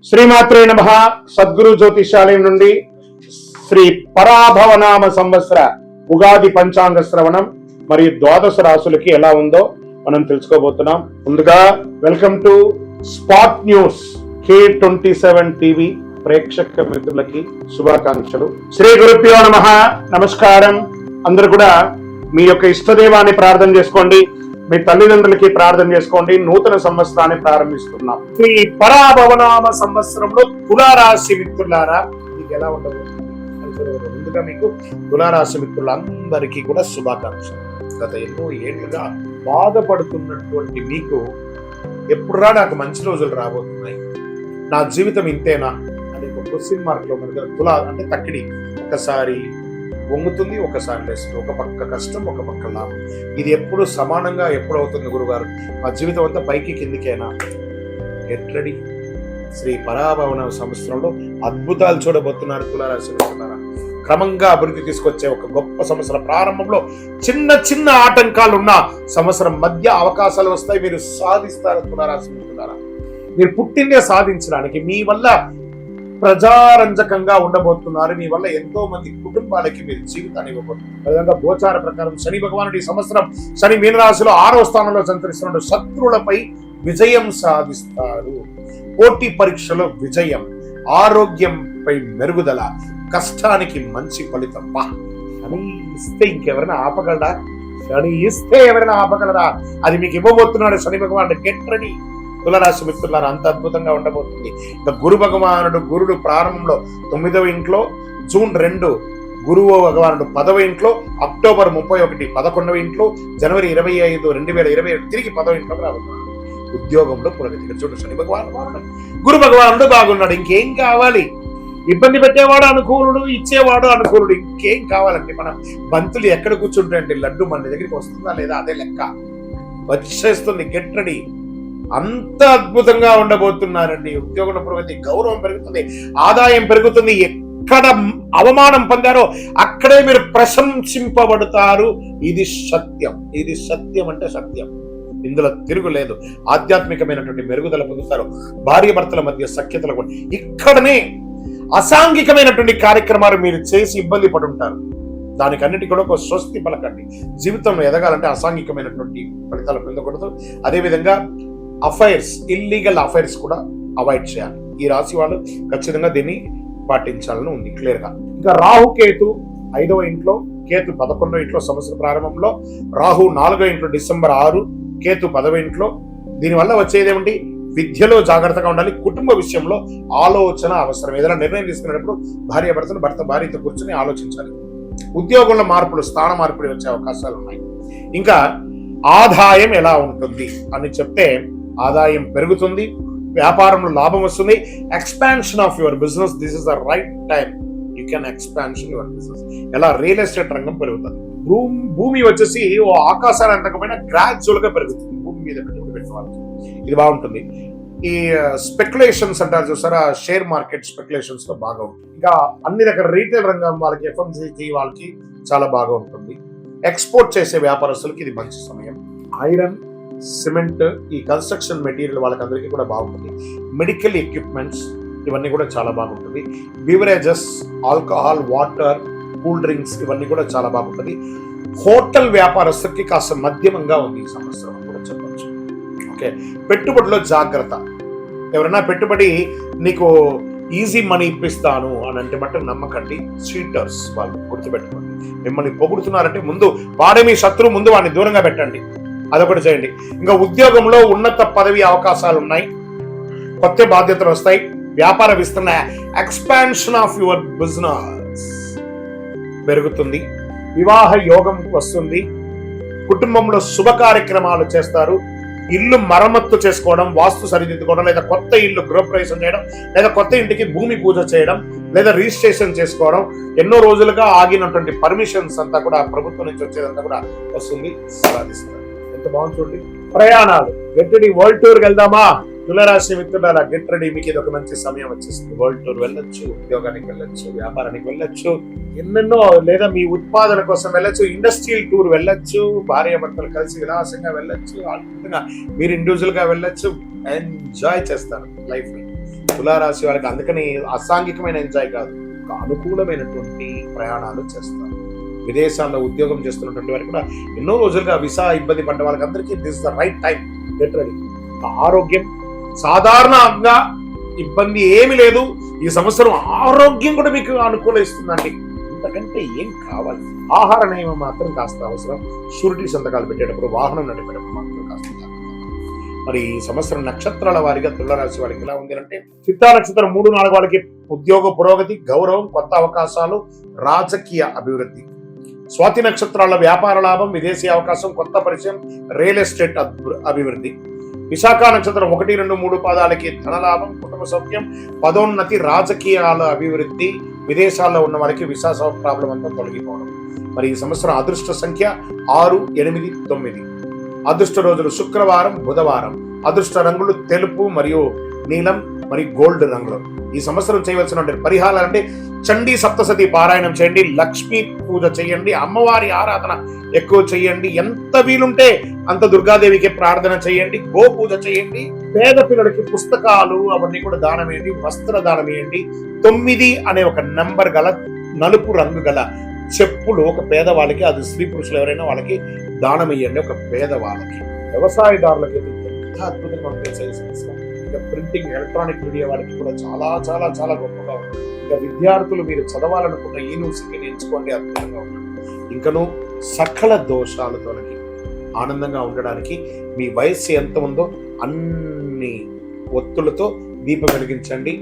శ్రీమాత్రే నమః. సద్గురు జ్యోతిషాలయం నుండి శ్రీ పరాభవనామ సంవత్సర ఉగాది పంచాంగ శ్రవణం మరియు ద్వాదశ రాశులకి ఎలా ఉందో మనం తెలుసుకోబోతున్నాం. ముందుగా welcome to spot news K27 TV ప్రేక్షక మిత్రులకి శుభాకాంక్షలు. శ్రీ గురుభ్యో నమః. నమస్కారం. అందరూ కూడా మీ యొక్క ఇష్టదేవాన్ని ప్రార్థన చేసుకోండి, మీ తల్లిదండ్రులకి ప్రార్థన చేసుకోండి. నూతన సంవత్సరాన్ని ప్రారంభిస్తున్నాం. ఈ పరాభవనామ సంవత్సరంలో తులారాశి మిత్రులారా మీకు ఎలా ఉండబోతుంది? ముందుగా మీకు తులారాశి మిత్రులందరికీ కూడా శుభాకాంక్షలు. గత ఎన్నో ఏళ్లుగా బాధపడుతున్నటువంటి మీకు ఎప్పుడురా నాకు మంచి రోజులు రాబోతున్నాయి, నా జీవితం ఇంతేనా అనే ఒక క్వశ్చన్ మార్క్ లో మనకు తులా అంటే తక్కిడి ఒకసారి వంగుతుంది, ఒకసారి లేస్తుంది. ఒక పక్క కష్టం, ఒక పక్క లాభం. ఇది ఎప్పుడు సమానంగా ఎప్పుడు అవుతుంది గురుగారు? మా జీవితం అంతా పైకి కిందికేనా? Get ready. శ్రీ పరాభవన సంవత్సరంలో అద్భుతాలు చూడబోతున్నారు తులారాశి మిత్రులారా. క్రమంగా అభివృద్ధి తీసుకొచ్చే ఒక గొప్ప సంవత్సరం ప్రారంభంలో చిన్న చిన్న ఆటంకాలు ఉన్న సంవత్సరం మధ్య అవకాశాలు వస్తాయి. మీరు సాధిస్తారు తులారాశి మిత్రులారా. మీరు పుట్టిందే సాధించడానికి. మీ వల్ల ప్రజారంజకంగా ఉండబోతున్నారు. మీ వల్ల ఎంతో మంది కుటుంబాలకి మీరు జీవితాన్ని ఇవ్వబోతున్నారు. అదేవిధంగా గోచార ప్రకారం శని భగవానుడు ఈ సంవత్సరం శని మీనరాశిలో 6వ స్థానంలో సంచరిస్తున్నాడు. శత్రువులపై విజయం సాధిస్తారు. పోటీ పరీక్షలో విజయం, ఆరోగ్యంపై మెరుగుదల, కష్టానికి మంచి ఫలితం. శని ఇస్తే ఇంకెవరైనా ఆపగలరా? శని ఇస్తే ఎవరైనా ఆపగలరా? అది మీకు ఇవ్వబోతున్నాడు శని భగవానుడు. గెట్ రెడీ తులారాశి మిత్రులారా. అంత అద్భుతంగా ఉండబోతుంది. ఇక గురు భగవానుడు, గురుడు ప్రారంభంలో 9వ ఇంట్లో, జూన్ 2 గురువు భగవానుడు 10వ ఇంట్లో, అక్టోబర్ 31 11వ ఇంట్లో, జనవరి 25 2027 తిరిగి 10వ ఇంట్లోకి రాబోతున్నాడు. ఉద్యోగంలో పురోగతి. చూడు శని భగవానుడు, గురు భగవానుడు బాగున్నాడు. ఇంకేం కావాలి? ఇబ్బంది పెట్టేవాడు అనుకూలుడు, ఇచ్చేవాడు అనుకూలుడు. ఇంకేం కావాలంటే మన బంతులు ఎక్కడ కూర్చుంటాయంటే లడ్డు మన దగ్గరికి వస్తుందా లేదా అదే లెక్క వచ్చేస్తుంది. Get ready. అంత అద్భుతంగా ఉండబోతున్నారండి. ఉద్యోగంలో పురోగతి, గౌరవం పెరుగుతుంది, ఆదాయం పెరుగుతుంది. ఎక్కడ అవమానం పొందారో అక్కడే మీరు ప్రశంసింపబడతారు. ఇది సత్యం. ఇది సత్యం అంటే సత్యం. ఇందులో తిరుగులేదు. ఆధ్యాత్మికమైనటువంటి మెరుగుదల పొందుతారు. భార్య భర్తల మధ్య సఖ్యతలు కూడా. ఇక్కడనే అసాంఘికమైనటువంటి కార్యక్రమాలు మీరు చేసి ఇబ్బంది పడి ఉంటారు. దానికన్నిటి కూడా ఒక స్వస్తి పలకండి. జీవితంలో ఎదగాలంటే అసాంఘికమైనటువంటి ఫలితాలు పొందకూడదు. అదేవిధంగా అఫైర్స్, ఇల్లీగల్ అఫైర్స్ కూడా అవాయిడ్ చేయాలి. ఈ రాశి వాళ్ళు ఖచ్చితంగా దీన్ని పాటించాలని ఉంది క్లియర్ గా. ఇంకా రాహు కేతు 5వ ఇంట్లో, కేతు 11వ ఇంట్లో సంవత్సర ప్రారంభంలో, రాహు 4వ ఇంట్లో డిసెంబర్ 6, కేతు 10వ ఇంట్లో. దీనివల్ల వచ్చేదేమిటి? విద్యలో జాగ్రత్తగా ఉండాలి. కుటుంబ విషయంలో ఆలోచన అవసరం. ఏదైనా నిర్ణయం తీసుకునేటప్పుడు భార్యాభర్తలు, భర్త భార్యతో కూర్చొని ఆలోచించాలి. ఉద్యోగంలో మార్పులు, స్థాన మార్పులు వచ్చే అవకాశాలు ఉన్నాయి. ఇంకా ఆదాయం ఎలా ఉంటుంది అని చెప్తే, ఆదాయం పెరుగుతుంది, వ్యాపారంలో లాభం వస్తుంది. Expansion of your business, this is the right time. You can expansion your business. ఎలా? రియల్ ఎస్టేట్ రంగం పెరుగుతుంది. భూమి వచ్చేసి ఓ ఆకాశాన్ని అంతకపోయినా గ్రాడ్యువల్ గా పెరుగుతుంది. భూమి మీద పెట్టుబడి పెట్టిన వాళ్ళకి ఇది బాగుంటుంది. ఈ స్పెక్యులేషన్స్ అంటారు చూసారా, షేర్ మార్కెట్ స్పెక్యులేషన్స్ లో బాగా ఉంటుంది. ఇంకా అన్ని రకాల రీటైల్ రంగం వాళ్ళకి, ఎఫ్ఎంసీజీ వాళ్ళకి చాలా బాగా ఉంటుంది. ఎక్స్పోర్ట్ చేసే వ్యాపారస్తులకి ఇది మంచి సమయం. ఐరన్, సిమెంట్, ఈ కన్స్ట్రక్షన్ మెటీరియల్ వాళ్ళకందరికీ కూడా బాగుంటుంది. మెడికల్ ఎక్విప్మెంట్స్ ఇవన్నీ కూడా చాలా బాగుంటుంది. Beverages, alcohol, water, cool drinks ఇవన్నీ కూడా చాలా బాగుంటుంది. హోటల్ వ్యాపారస్తులకి కాస్త మధ్యమంగా ఉంది ఈ సంవత్సరం కూడా చెప్పచ్చు. ఓకే. పెట్టుబడిలో జాగ్రత్త. ఎవరైనా పెట్టుబడి నీకు ఈజీ మనీ ఇప్పిస్తాను అని అంటే మట్టుకు నమ్మకండి. చీటర్స్ వాళ్ళు, గుర్తుపెట్టుకోండి. మిమ్మల్ని పొగుడుతున్నారంటే ముందు వాడే మీ శత్రువు, ముందు వాడిని దూరంగా పెట్టండి. అదొకటి చేయండి. ఇంకా ఉద్యోగంలో ఉన్నత పదవి అవకాశాలు ఉన్నాయి. కొత్త బాధ్యతలు వస్తాయి. వ్యాపార విస్తరణ, ఎక్స్పాన్షన్ ఆఫ్ యువర్ బిజినెస్ పెరుగుతుంది. వివాహ యోగం వస్తుంది. కుటుంబంలో శుభ కార్యక్రమాలు చేస్తారు. ఇల్లు మరమ్మత్తు చేసుకోవడం, వాస్తు సరిదిద్దుకోవడం, లేదా కొత్త ఇల్లు గృహప్రవేశం చేయడం, లేదా కొత్త ఇంటికి భూమి పూజ చేయడం, లేదా రిజిస్ట్రేషన్ చేసుకోవడం. ఎన్నో రోజులుగా ఆగినటువంటి పర్మిషన్స్ అంతా కూడా ప్రభుత్వం నుంచి వచ్చేదంతా కూడా వస్తుంది. సాధిస్తారు. ఎంత బాగుంది చూడండి. ప్రయాణాలు, గెట్ రెడీ. వరల్డ్ టూర్ వెళ్దామా? తులారాశి మిత్రులారా, గెట్ రెడీ. మీకు ఇది ఒక మంచి సమయం వచ్చేస్తుంది. వరల్డ్ టూర్ వెళ్ళొచ్చు, ఉద్యోగానికి వెళ్ళొచ్చు, వ్యాపారానికి వెళ్ళొచ్చు, ఎన్నెన్నో, లేదా మీ ఉత్పాదన కోసం వెళ్ళొచ్చు. ఇండస్ట్రియల్ టూర్ వెళ్ళొచ్చు, భార్యాభర్తలు కలిసి విలాసంగా వెళ్ళొచ్చు, అద్భుతంగా మీరు ఇండివిజువల్ గా వెళ్ళొచ్చు. ఎంజాయ్ చేస్తారు లైఫ్ ని. తులారాశి వాళ్ళకి అందుకని అసాంఘికమైన ఎంజాయ్ కాదు, ఒక అనుకూలమైనటువంటి ప్రయాణాలు చేస్తారు. విదేశాల్లో ఉద్యోగం చేస్తున్నటువంటి వారికి కూడా ఎన్నో రోజులుగా వీసా ఇబ్బంది పడ్డ వాళ్ళకి అందరికీ this the right time, get ready. ఆరోగ్యం సాధారణంగా ఇబ్బంది ఏమి లేదు, ఈ సంవత్సరం ఆరోగ్యం కూడా మీకు అనుకూలిస్తుందండి. ఇంతకంటే ఏం కావాలి? ఆహార నియమం మాత్రం కాస్త అవసరం. షూరిటీ సంతకాలు పెట్టేటప్పుడు, వాహనం నడిపేటప్పుడు మాత్రం కాస్త జాగ్రత్త. మరి ఈ సంవత్సరం నక్షత్రాల వారిగా తులారాశి వారికి ఎలా ఉంది అంటే, చిత్తా నక్షత్రం 3-4 వాళ్ళకి ఉద్యోగ పురోగతి, గౌరవం, కొత్త అవకాశాలు, రాజకీయ అభివృద్ధి. స్వాతి నక్షత్రాల వ్యాపార లాభం, విదేశీ అవకాశం, కొత్త పరిచయం, రియల్ ఎస్టేట్ అభివృద్ధి. విశాఖ నక్షత్రం 1, 2, 3 పాదాలకి ధనలాభం, కుటుంబ సౌఖ్యం, పదోన్నతి, రాజకీయాల అభివృద్ధి, విదేశాల్లో ఉన్న వాళ్ళకి వీసా ప్రాబ్లం అంతా తొలగిపోవడం. మరి ఈ సంవత్సరం అదృష్ట సంఖ్య 6, 8, 9. అదృష్ట రోజులు శుక్రవారం, బుధవారం. అదృష్ట రంగులు తెలుపు మరియు నీలం మరియు గోల్డ్ రంగులు. ఈ సంవత్సరం చేయవలసిన పరిహారాలు అంటే చండీ సప్తశతి పారాయణం చేయండి, లక్ష్మీ పూజ చేయండి, అమ్మవారి ఆరాధన ఎక్కువ చేయండి, ఎంత వీలుంటే అంత దుర్గాదేవికి ప్రార్థన చేయండి, గో పూజ చేయండి, పేద పిల్లలకి పుస్తకాలు అవన్నీ కూడా దానం వేయండి, వస్త్ర దానం వేయండి. 9 అనే ఒక నంబర్ గల నలుపు రంగు గల చెప్పులు ఒక పేదవాళ్ళకి, అది స్త్రీ పురుషులు ఎవరైనా వాళ్ళకి దానం ఇవ్వండి, ఒక పేదవాళ్ళకి. వ్యవసాయదారులకి ఎంత అద్భుతంగా ఉంటుంది. ఇంకా ప్రింటింగ్, ఎలక్ట్రానిక్ మీడియా వాళ్ళకి కూడా చాలా చాలా చాలా గొప్పగా ఉంటుంది. ఇంకా విద్యార్థులు మీరు చదవాలనుకున్న యూనివర్సిటీని ఎంచుకోండి, అద్భుతంగా ఉంటుంది. ఇంకను సకల దోషాలు తొలగి ఆనందంగా ఉండడానికి మీ వయస్సు ఎంత ఉందో అన్ని ఒత్తులతో దీపం వెలిగించండి.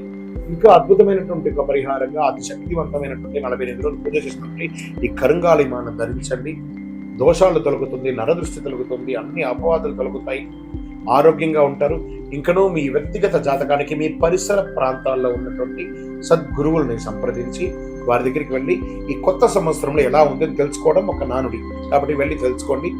ఇంకా అద్భుతమైనటువంటి ఒక పరిహారంగా అతి శక్తివంతమైనటువంటి 48 రోజులు పూజ చేసినటువంటి ఈ కరుంగాళిమాను ధరించండి. దోషాలు తొలగుతుంది, నరదృష్టి తొలగుతుంది, అన్ని అపవాదులు తొలగుతాయి, ఆరోగ్యంగా ఉంటారు. ఇంకనూ మీ వ్యక్తిగత జాతకానికి మీ పరిసర ప్రాంతాల్లో ఉన్నటువంటి సద్గురువుల్ని సంప్రదించి వారి దగ్గరికి వెళ్ళి ఈ కొత్త సంవత్సరంలో ఎలా ఉందని తెలుసుకోవడం ఒక నానుడి. కాబట్టి వెళ్ళి తెలుసుకోండి.